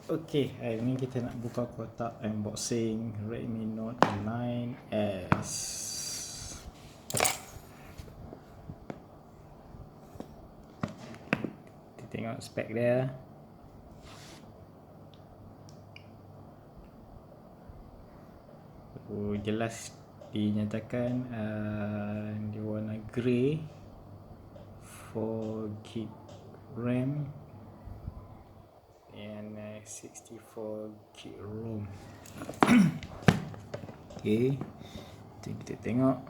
Okey, hari ni kita nak buka kotak unboxing Redmi Note 9S. Kita tengok spek dia. Jelas dinyatakan dia warna grey, 4GB RAM and 64GB ROM. Okay, kita tengok.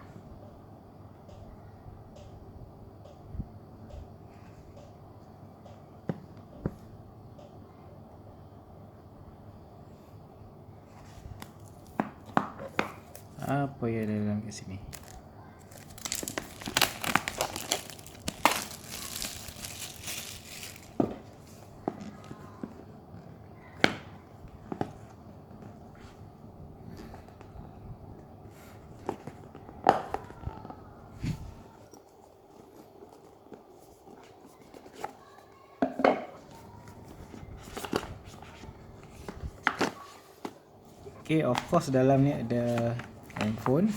Apa yang ada dalam kat sini? Okay, of course dalam ni ada handphone.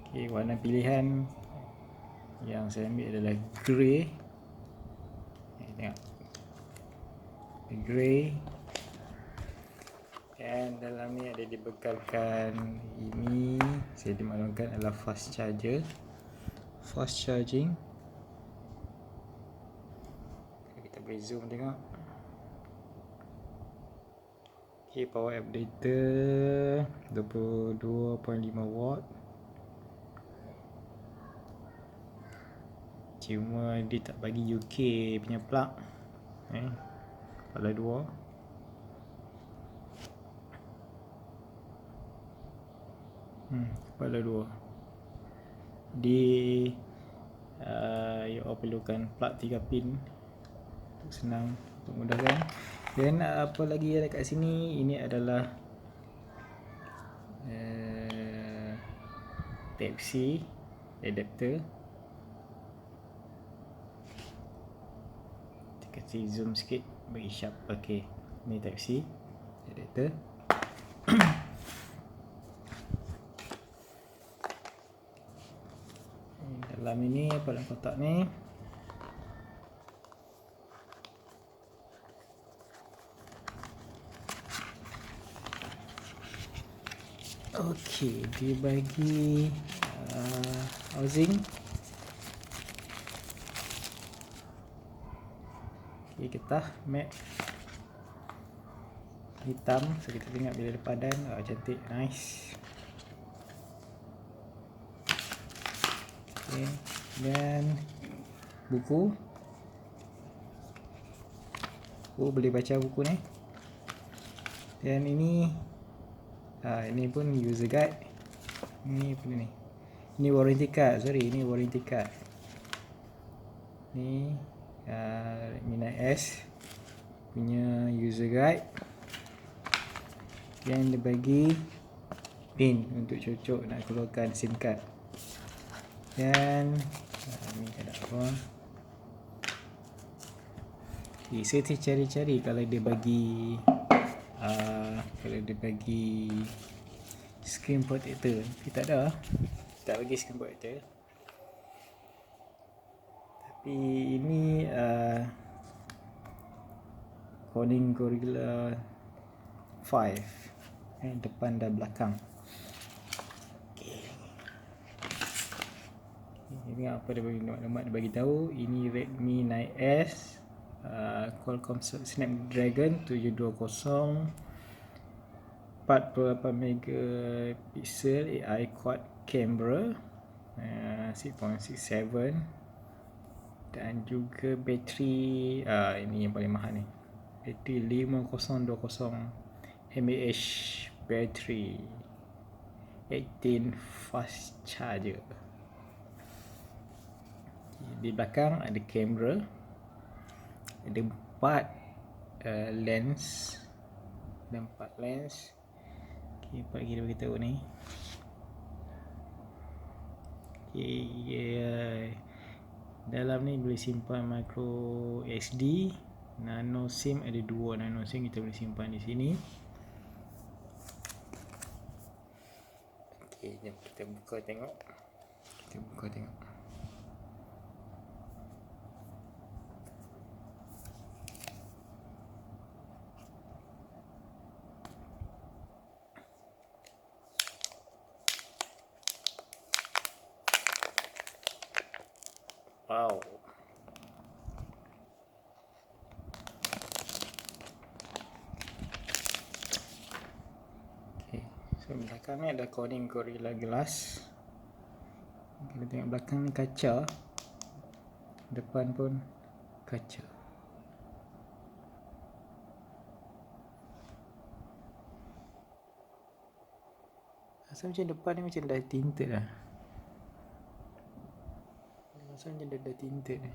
Okay, warna pilihan yang saya ambil adalah grey. Tengok, grey. Dan dalam ni ada dibekalkan ini, saya dimaklumkan adalah fast charger, fast charging. Kita boleh zoom tengok. Okay, power adapter 22.5 watt. Cuma dia tak bagi UK punya plug. Kepala dua. Kepala dua. You perlukan plug 3 pin untuk senang, untuk mudahkan. Dan apa lagi ada kat sini? Ini adalah Type-C adapter. Kita kasih zoom sikit bagi sharp. Okay, ni Type-C adapter. Dalam ini apa dalam kotak ni? Okey, dia bagi housing. Okey, getah matte hitam. So kita tengok bila dia padan. Cantik, nice. Okay. Dan buku. Boleh baca buku ni. Dan ini pun user guide. Ini apa ni? Ini warranty card. Sorry, ini warranty card. Ni Redmi 9S punya user guide. Yang dia bagi pin untuk cocok nak keluarkan SIM card. Dan ni ada apa? Okay, saya tercari-cari kalau dia bagi screen protector. Tapi tak ada. Tak bagi screen protector. Tapi ini Corning Gorilla 5 depan dan belakang. Ini apa dia bagi maklumat, dia bagi tahu ini Redmi 9S Qualcomm Snapdragon 720, 48 megapixel AI quad camera, 6.67, dan juga bateri ini yang paling mahal ni, bateri 5020 mAh bateri, 18 fast charger. Di belakang ada kamera, ada 4 lens. Okay, 4 kita beritahu ni. Okay, Dalam ni boleh simpan micro SD, nano SIM, ada 2 nano SIM kita boleh simpan di sini. Okey, jom kita buka tengok. Wow. Okay, so belakang ni ada Corning Gorilla Glass. Kita tengok belakang ni kaca, depan pun kaca. Rasa macam depan ni macam dah tinted lah. Rasa macam dah tinted ni.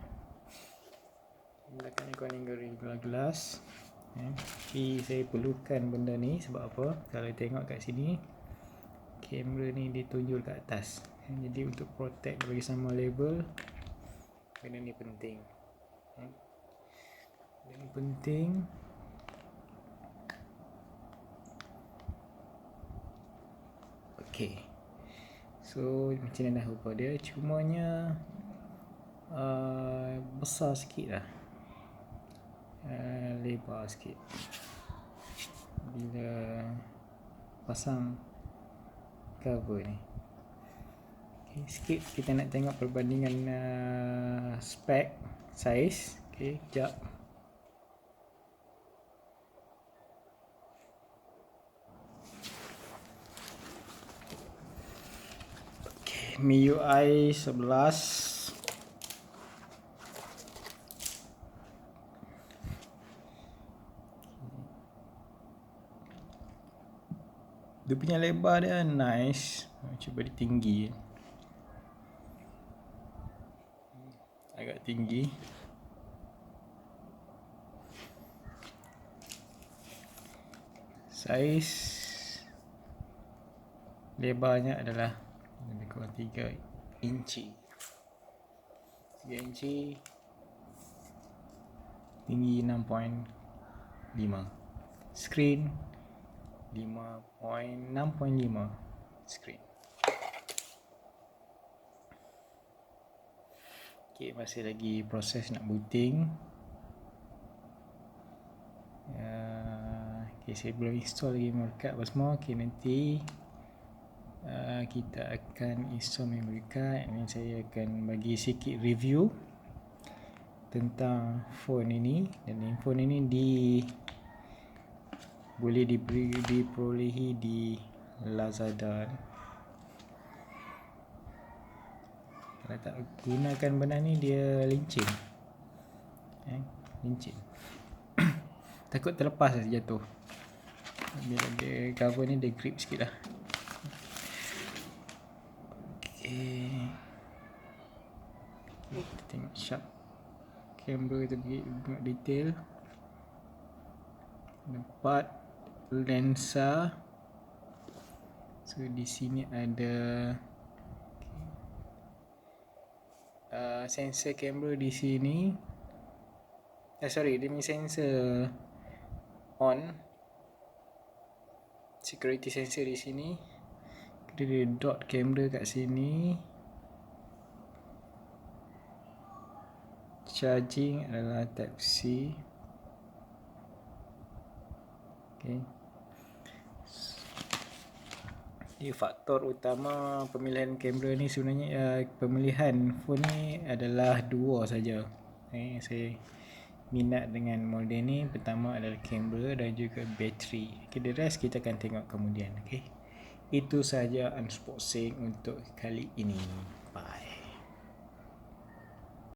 Belakang ni Corning Gorilla Glass. Tapi saya perlukan benda ni sebab apa? Kalau tengok kat sini, kamera ni ditunjuk kat atas. Jadi untuk protect bagi sama label, benda ni penting. Benda ni penting. Okay, so macam mana rupa dia, cumanya besar sikit lah, lebar sikit bila pasang cover ni. Okay, sikit kita nak tengok perbandingan spek, saiz. Okay, sekejap. Okay, MIUI 11. Dia punya lebar dia nice. Cuba dia tinggi, agak tinggi. Saiz lebarnya adalah lebih kurang 3 inci. 3 inci, tinggi 6.5. Screen 6.5 screen. Okay, masih lagi proses nak booting. Okay, saya belum install lagi memory card apa semua. Okay, nanti kita akan install memory card. Ini saya akan bagi sikit review tentang phone ini. Dan phone ini boleh diperolehi di Lazada. Kalau tak gunakan benda ni, dia lincin. Lincin. Takut terlepas jatuh. Bila dia cover ni, dia grip sikit lah. Okay, kita tengok sharp kamera tu, tengok detail. Nampak lensa. So di sini ada sensor kamera di sini. Sorry, dia punya sensor on, security sensor di sini. Dia ada dot kamera kat sini. Charging adalah type C. Okay. Jadi faktor utama pemilihan kamera ni sebenarnya, pemilihan phone ni adalah 2 saja. Saya minat dengan model ni. Pertama adalah kamera dan juga bateri. Okay, the rest kita akan tengok kemudian. Okay, itu sahaja unboxing untuk kali ini. Bye.